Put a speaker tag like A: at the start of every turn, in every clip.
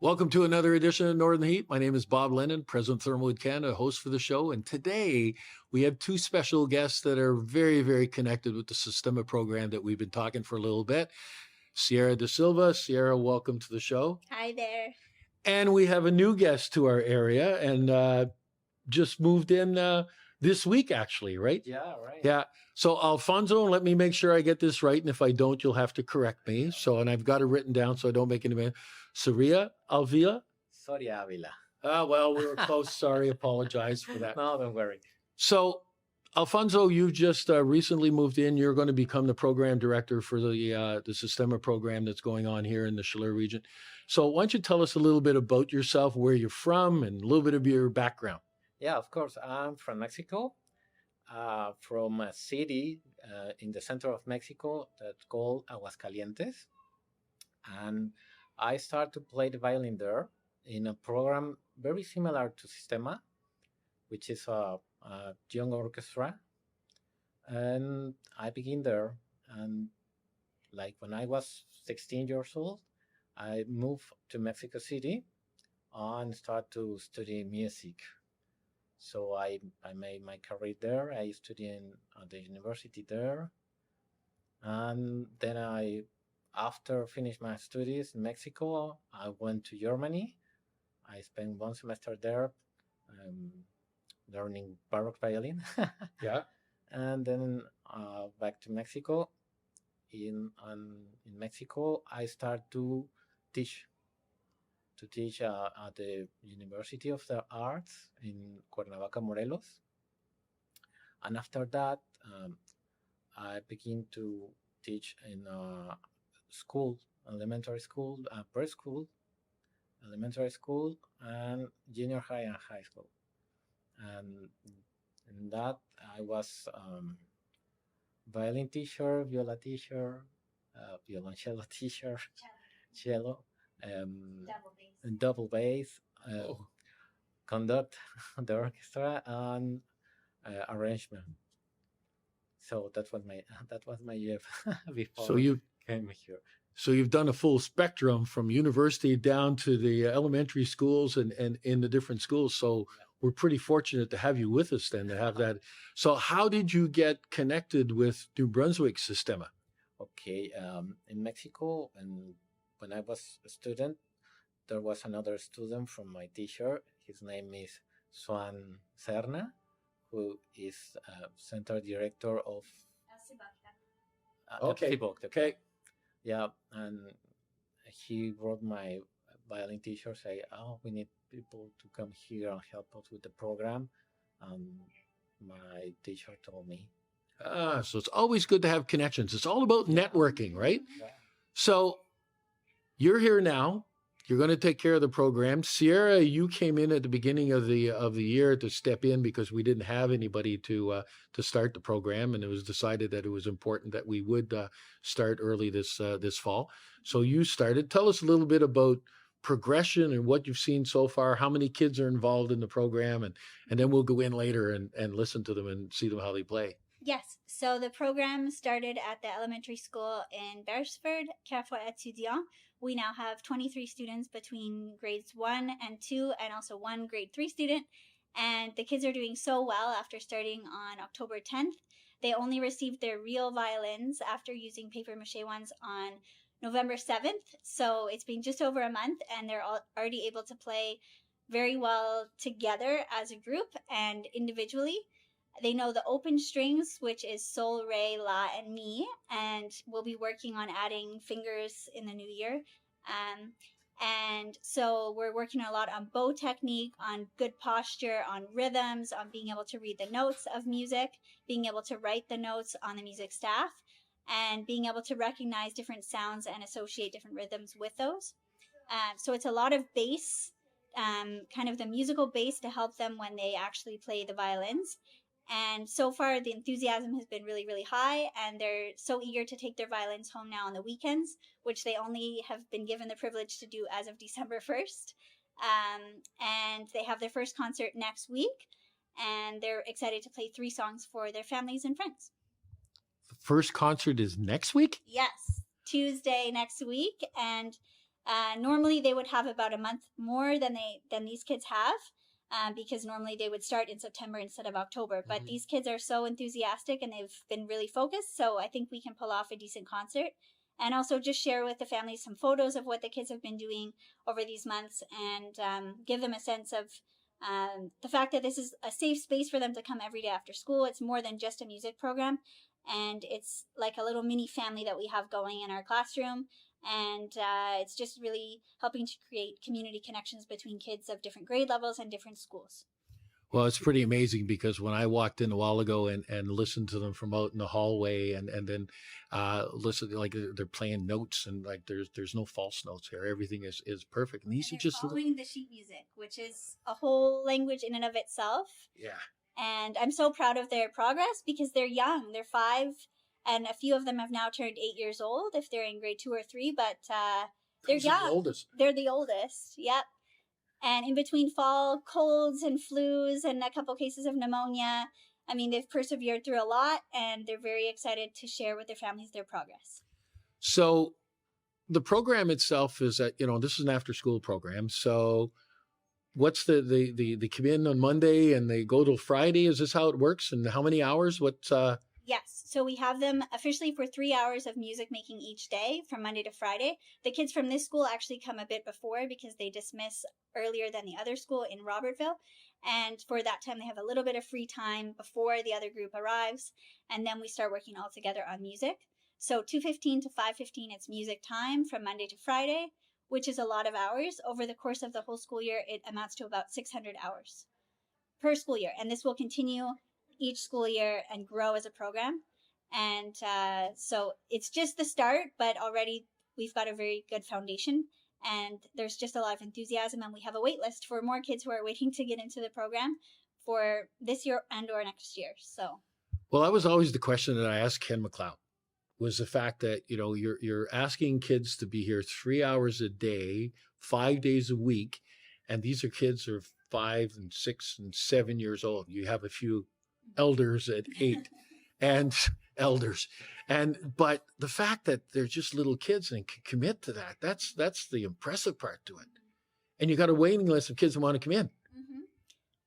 A: Welcome to another edition of Northern Heat. My name is Bob Lennon, President of ThermalWood Canada, host for the show. And today we have two special guests that are very, very connected with the Sistema program that we've been talking for a little bit. Sierra Da Silva. Sierra, welcome to the show.
B: Hi there.
A: And we have a new guest to our area and just moved in this week, actually, right?
C: Yeah, right.
A: Yeah. So Alfonso, let me make sure I get this right. And if I don't, you'll have to correct me. So, and I've got it written down so I don't make any mistake. Soria Alvila?
C: Soria Avila.
A: Well, we were close. Sorry. Apologize for that.
C: No, don't worry.
A: So, Alfonso, you've just recently moved in. You're going to become the program director for the Sistema program that's going on here in the Chaleur region. So why don't you tell us a little bit about yourself, where you're from, and a little bit of your background?
C: Yeah, of course. I'm from Mexico, from a city in the center of Mexico that's called Aguascalientes. And I started to play the violin there in a program very similar to Sistema, which is a young orchestra. And I began there. And like when I was 16 years old, I moved to Mexico City and started to study music. So I made my career there. I studied at the university there. And then after finished my studies in Mexico, I went to Germany. I spent one semester there learning baroque violin.
A: Yeah.
C: And then back to Mexico. In Mexico, I started to teach at the University of the Arts in Cuernavaca, Morelos. And after that, I began to teach in school, elementary school, preschool, elementary school, and junior high and high school. And in that, I was violin teacher, viola teacher, violoncello teacher, cello. Double bass, conduct the orchestra, and arrangement. So that was my job before
A: So you
C: came here.
A: So you've done a full spectrum from university down to the elementary schools and in the different schools. So we're pretty fortunate to have you with us then to have that. So how did you get connected with New Brunswick Sistema?
C: Okay, in Mexico, and when I was a student, there was another student from my teacher. His name is Swan Serna, who is center director of
A: Okay.
C: Yeah, and he wrote my violin teacher say, "Oh, we need people to come here and help us with the program." And my teacher told me.
A: So it's always good to have connections. It's all about networking, right?
C: Yeah.
A: So you're here now. You're going to take care of the program. Sierra, you came in at the beginning of the year to step in because we didn't have anybody to start the program, and it was decided that it was important that we would start early this fall. So you started. Tell us a little bit about progression and what you've seen so far. How many kids are involved in the program, and then we'll go in later and listen to them and see them how they play.
B: Yes, so the program started at the elementary school in Beresford, Carrefour Étudiant. We now have 23 students between grades 1 and 2 and also one grade 3 student. And the kids are doing so well after starting on October 10th. They only received their real violins after using papier-mâché ones on November 7th. So it's been just over a month and they're already able to play very well together as a group and individually. They know the open strings, which is sol, re, la, and mi, and we'll be working on adding fingers in the new year. And so we're working a lot on bow technique, on good posture, on rhythms, on being able to read the notes of music, being able to write the notes on the music staff, and being able to recognize different sounds and associate different rhythms with those. So it's a lot of bass, kind of the musical bass to help them when they actually play the violins. And so far, the enthusiasm has been really, really high, and they're so eager to take their violins home now on the weekends, which they only have been given the privilege to do as of December 1st. And they have their first concert next week, and they're excited to play 3 songs for their families and friends.
A: The first concert is next week?
B: Yes, Tuesday next week, and Normally they would have about a month more than these kids have, because normally they would start in September instead of October. But these kids are so enthusiastic and they've been really focused, so I think we can pull off a decent concert. And also just share with the families some photos of what the kids have been doing over these months, and give them a sense of the fact that this is a safe space for them to come every day after school. It's more than just a music program, and it's like a little mini family that we have going in our classroom. And it's just really helping to create community connections between kids of different grade levels and different schools.
A: Well, it's pretty amazing because when I walked in a while ago and listened to them from out in the hallway, and then listen, like they're playing notes, and like there's no false notes here. Everything is perfect. And these
B: And
A: are
B: they're
A: just
B: following the sheet music, which is a whole language in and of itself.
A: yeah.
B: And I'm so proud of their progress because they're young. They're 5, and a few of them have now turned 8 years old if they're in grade 2 or 3. But they're
A: Those are
B: young.
A: the oldest.
B: They're the oldest. Yep. And in between fall colds and flus and a couple cases of pneumonia, I mean, they've persevered through a lot, and they're very excited to share with their families their progress.
A: So the program itself is that, this is an after school program. So what's the come in on Monday and they go till Friday? Is this how it works? And how many hours?
B: Yes. So we have them officially for 3 hours of music making each day from Monday to Friday. The kids from this school actually come a bit before because they dismiss earlier than the other school in Robertville. And for that time, they have a little bit of free time before the other group arrives. And then we start working all together on music. So 2:15 to 5:15, it's music time from Monday to Friday, which is a lot of hours. Over the course of the whole school year, it amounts to about 600 hours per school year. And this will continue each school year and grow as a program. And so it's just the start, but already we've got a very good foundation, and there's just a lot of enthusiasm, and we have a wait list for more kids who are waiting to get into the program for this year and or next year. So
A: Well, that was always the question that I asked Ken McLeod, was the fact that, you're asking kids to be here 3 hours a day, 5 days a week. And these are kids who are 5 and 6 and 7 years old. You have a few elders at 8 and elders. But the fact that they're just little kids and can commit to that's the impressive part to it. And you got a waiting list of kids who want to come in.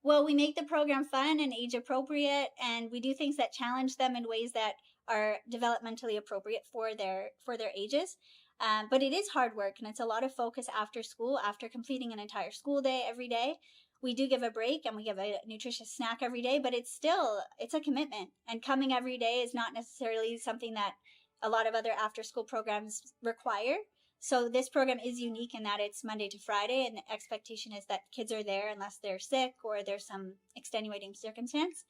B: Well, we make the program fun and age appropriate, and we do things that challenge them in ways that are developmentally appropriate for their ages. But it is hard work, and it's a lot of focus after school, after completing an entire school day every day. We do give a break and we give a nutritious snack every day, but it's a commitment. And coming every day is not necessarily something that a lot of other after school programs require. So this program is unique in that it's Monday to Friday, and the expectation is that kids are there unless they're sick or there's some extenuating circumstance.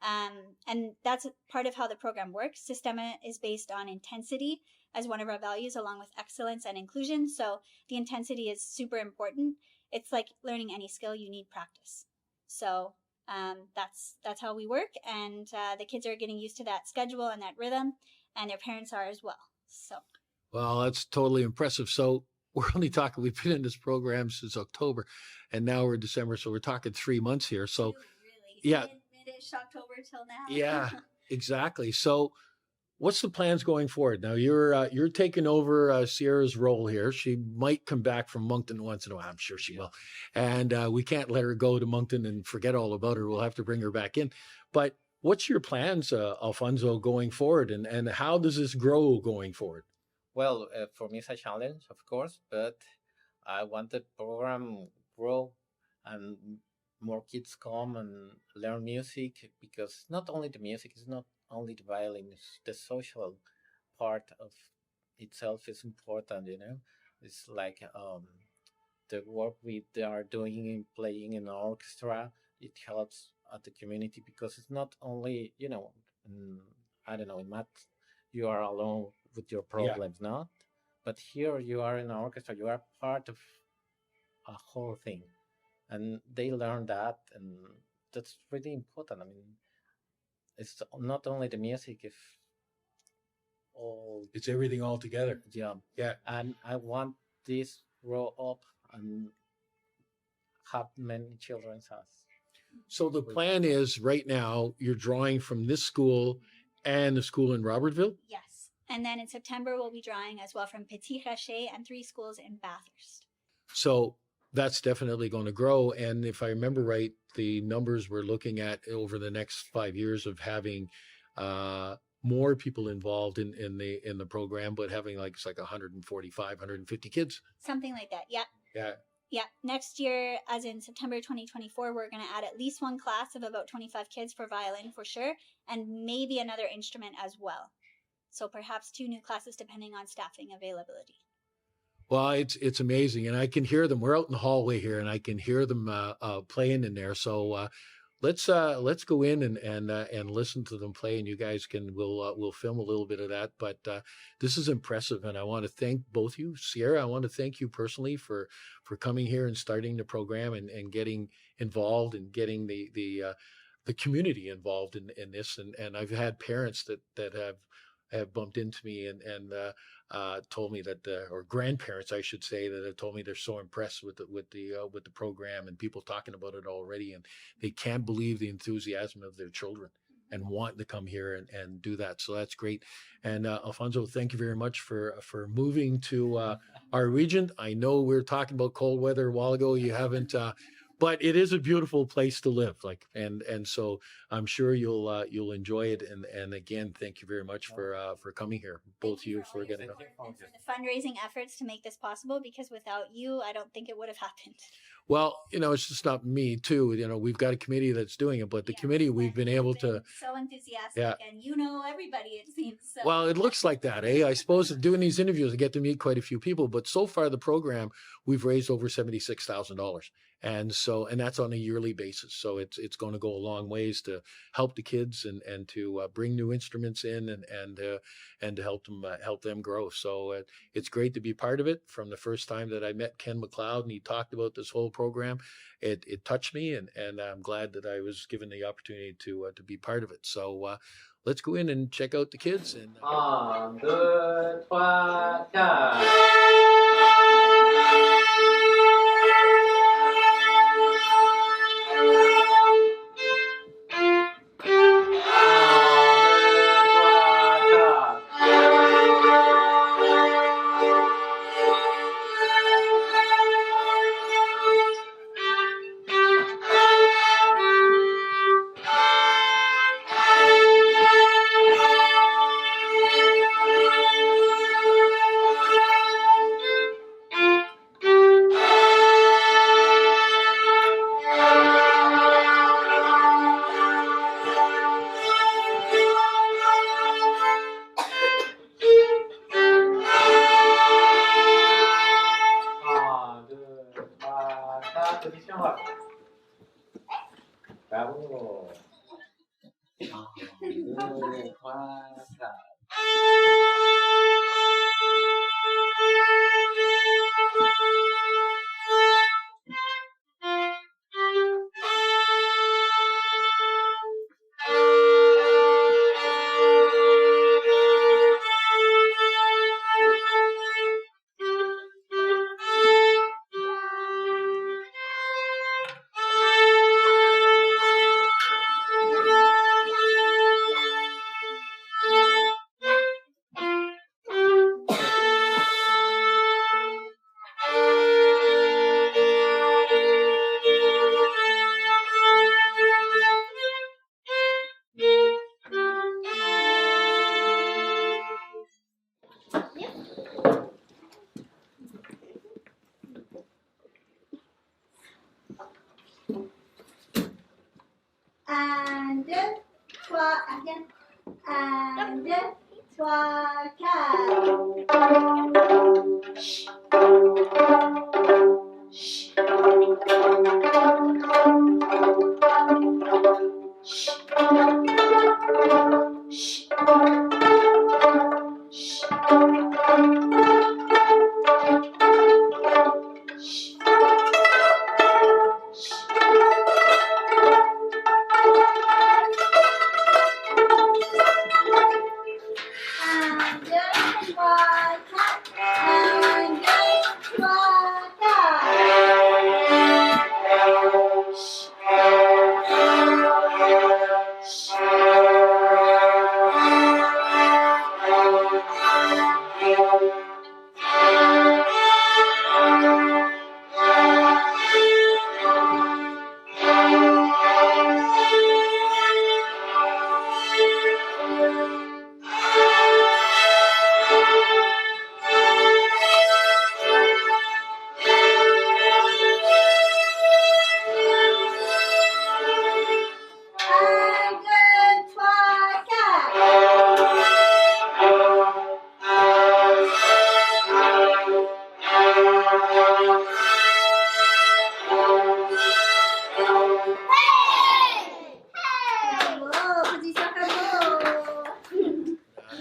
B: And that's part of how the program works. Sistema is based on intensity as one of our values, along with excellence and inclusion. So the intensity is super important. It's like learning any skill, you need practice. So that's how we work. And the kids are getting used to that schedule and that rhythm, and their parents are as well. So.
A: Well, that's totally impressive. So we're only talking, we've been in this program since October, and now we're December. So we're talking 3 months here. So
B: really,
A: yeah,
B: mid-ish October till now.
A: Yeah, exactly. So what's the plans going forward? Now you're taking over Sierra's role here. She might come back from Moncton once in a while. I'm sure she will. And we can't let her go to Moncton and forget all about her. We'll have to bring her back in. But what's your plans, Alfonso, going forward? And how does this grow going forward?
C: Well, for me, it's a challenge, of course, but I want the program grow and more kids come and learn music, because not only the music, it's not only the violin, it's the social part of itself is important, It's like the work they are doing in playing in an orchestra, it helps at the community, because it's not only, I don't know, in math, you are alone with your problems, not? But here you are in an orchestra, you are part of a whole thing. And they learn that, and that's really important. I mean, it's not only the music, if all,
A: It's everything all together.
C: yeah. And I want this grow up and have many children as.
A: So the plan is right now you're drawing from this school and the school in Robertville?
B: Yes. And then in September, we'll be drawing as well from Petit Raché and 3 schools in Bathurst.
A: So that's definitely going to grow. And if I remember right, the numbers we're looking at over the next 5 years of having more people involved in the program, but having like it's like 145, 150 kids.
B: Something like that. Yeah.
A: Yeah.
B: Yeah. Next year, as in September 2024, we're going to add at least one class of about 25 kids for violin for sure, and maybe another instrument as well. So perhaps 2 new classes depending on staffing availability.
A: Well, it's amazing, and I can hear them. We're out in the hallway here, and I can hear them playing in there. So let's go in and listen to them play, and you guys we'll film a little bit of that. But this is impressive, and I want to thank both you, Sierra. I want to thank you personally for coming here and starting the program and getting involved and getting the community involved in this. And I've had parents that have bumped into me and told me that, or grandparents, I should say, that have told me they're so impressed with the program, and people talking about it already, and they can't believe the enthusiasm of their children and want to come here and do that. So that's great. And Alfonso, thank you very much for moving to our region. I know we were talking about cold weather a while ago. You haven't. But it is a beautiful place to live, and so I'm sure you'll enjoy it. And again, thank you very much for coming here, both of you, for getting up.
B: For the fundraising efforts to make this possible, because without you, I don't think it would have happened.
A: Well, it's just not me too. We've got a committee that's doing it, but the committee we've been able to.
B: So enthusiastic, and everybody, it seems. So.
A: Well, it looks like that, eh? I suppose doing these interviews, I get to meet quite a few people, but so far the program, we've raised over $76,000. And that's on a yearly basis. So it's going to go a long ways to help the kids and to bring new instruments in and to help them grow. So it's great to be part of it. From the first time that I met Ken McLeod and he talked about this whole program, it touched me, and I'm glad that I was given the opportunity to be part of it. So let's go in and check out the kids. And
C: 1, 2, 3, 4. Position up. Bravo. 1, 2, 3, 4.
B: Un, deux, trois, again. Un, deux, trois, quatre. Shh. Shh. Shh.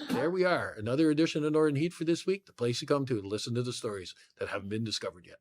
A: There we are. Another edition of Northern Heat for this week. The place to come to listen to the stories that haven't been discovered yet.